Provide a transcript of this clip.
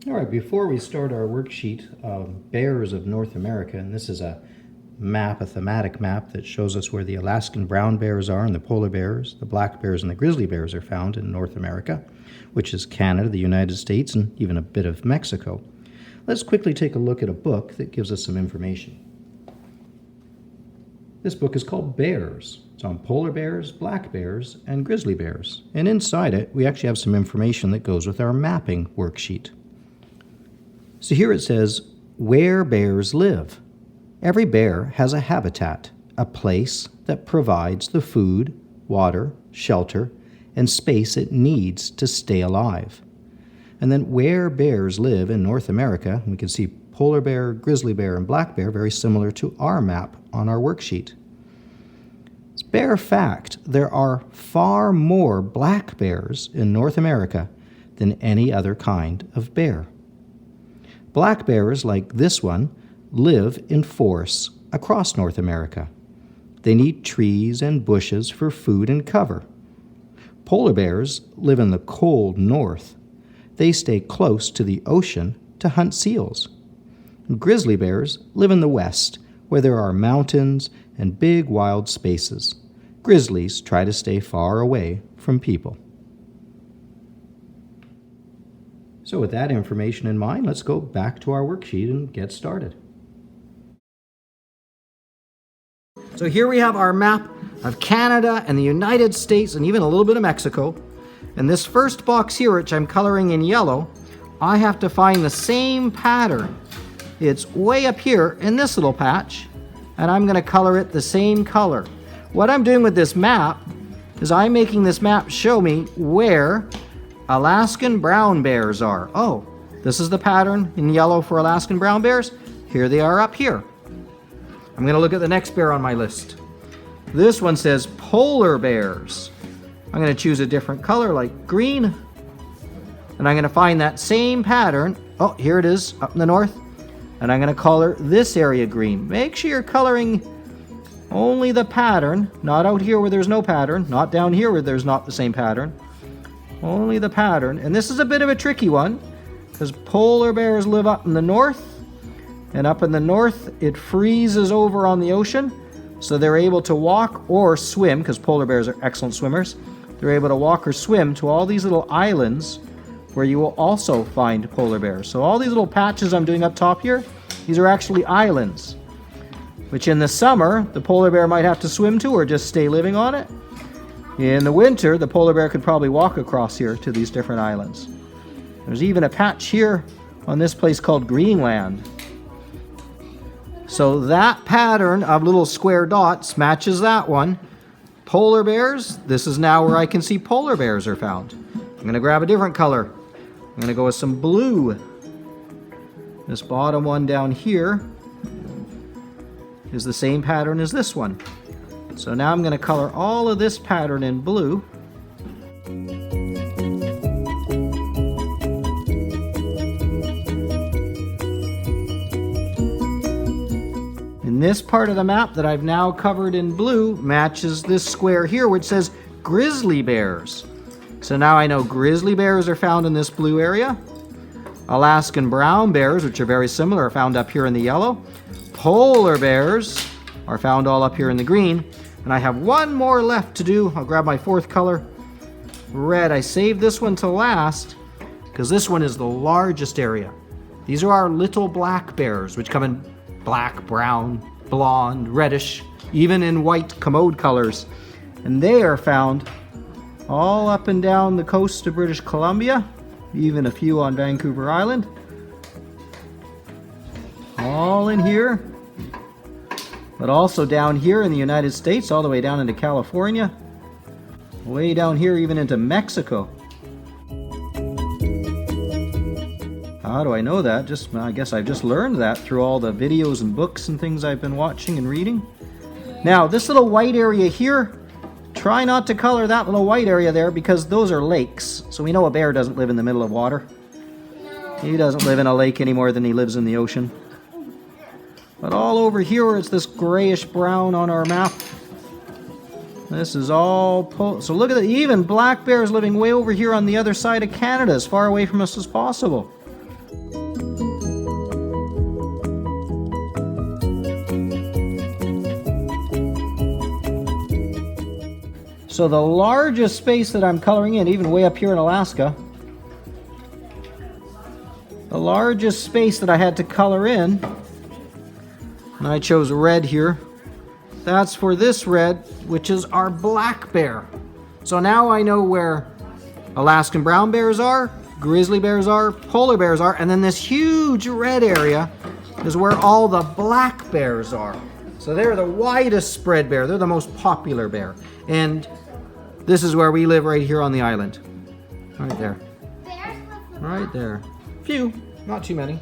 All right, before we start our worksheet of bears of North America, and this is a map, a thematic map that shows us where the Alaskan brown bears are and the polar bears, the black bears and the grizzly bears are found in North America, which is Canada, the United States, and even a bit of Mexico. Let's quickly take a look at a book that gives us some information. This book is called Bears. It's on polar bears, black bears, and grizzly bears. And inside it, we actually have some information that goes with our mapping worksheet. So here it says, where bears live. Every bear has a habitat, a place that provides the food, water, shelter, and space it needs to stay alive. And then where bears live in North America, we can see polar bear, grizzly bear, and black bear, very similar to our map on our worksheet. It's bare fact, there are far more black bears in North America than any other kind of bear. Black bears, like this one, live in forests across North America. They need trees and bushes for food and cover. Polar bears live in the cold north. They stay close to the ocean to hunt seals. Grizzly bears live in the west, where there are mountains and big wild spaces. Grizzlies try to stay far away from people. So with that information in mind, let's go back to our worksheet and get started. So here we have our map of Canada and the United States and even a little bit of Mexico. And this first box here, which I'm coloring in yellow, I have to find the same pattern. It's way up here in this little patch, and I'm going to color it the same color. What I'm doing with this map is I'm making this map show me where Alaskan brown bears are. Oh, this is the pattern in yellow for Alaskan brown bears. Here they are up here. I'm going to look at the next bear on my list. This one says polar bears. I'm going to choose a different color like green. And I'm going to find that same pattern. Oh, here it is up in the north. And I'm going to color this area green. Make sure you're coloring only the pattern, not out here where there's no pattern, not down here where there's not the same pattern. Only the pattern. And this is a bit of a tricky one because polar bears live up in the north, and up in the north it freezes over on the ocean, so they're able to walk or swim, because polar bears are excellent swimmers. They're able to walk or swim to all these little islands where you will also find polar bears. So all these little patches I'm doing up top here, these are actually islands, which in the summer the polar bear might have to swim to or just stay living on it. In the winter, the polar bear could probably walk across here to these different islands. There's even a patch here on this place called Greenland. So that pattern of little square dots matches that one. Polar bears, this is now where I can see polar bears are found. I'm going to grab a different color. I'm going to go with some blue. This bottom one down here is the same pattern as this one. So now I'm going to color all of this pattern in blue. And this part of the map that I've now covered in blue matches this square here which says grizzly bears. So now I know grizzly bears are found in this blue area. Alaskan brown bears, which are very similar, are found up here in the yellow. Polar bears are found all up here in the green. And I have one more left to do. I'll grab my fourth color, red. I saved this one to last because this one is the largest area. These are our little black bears, which come in black, brown, blonde, reddish, even in white commode colors. And they are found all up and down the coast of British Columbia, even a few on Vancouver Island. All in here. But also down here in the United States, all the way down into California, way down here even into Mexico. How do I know that? I guess I've just learned that through all the videos and books and things I've been watching and reading. Now, this little white area here, try not to color that little white area there because those are lakes. So we know a bear doesn't live in the middle of water. He doesn't live in a lake any more than he lives in the ocean. But all over here, it's this grayish brown on our map. This is all... So look at that. Even black bears living way over here on the other side of Canada, as far away from us as possible. So the largest space that I'm coloring in, even way up here in Alaska, the largest space that I had to color in, and I chose red here, that's for this red, which is our black bear. So now I know where Alaskan brown bears are, grizzly bears are, polar bears are, and then this huge red area is where all the black bears are. So they're the widest spread bear. They're the most popular bear. And this is where we live right here on the island. Right there. Right there. Few, not too many.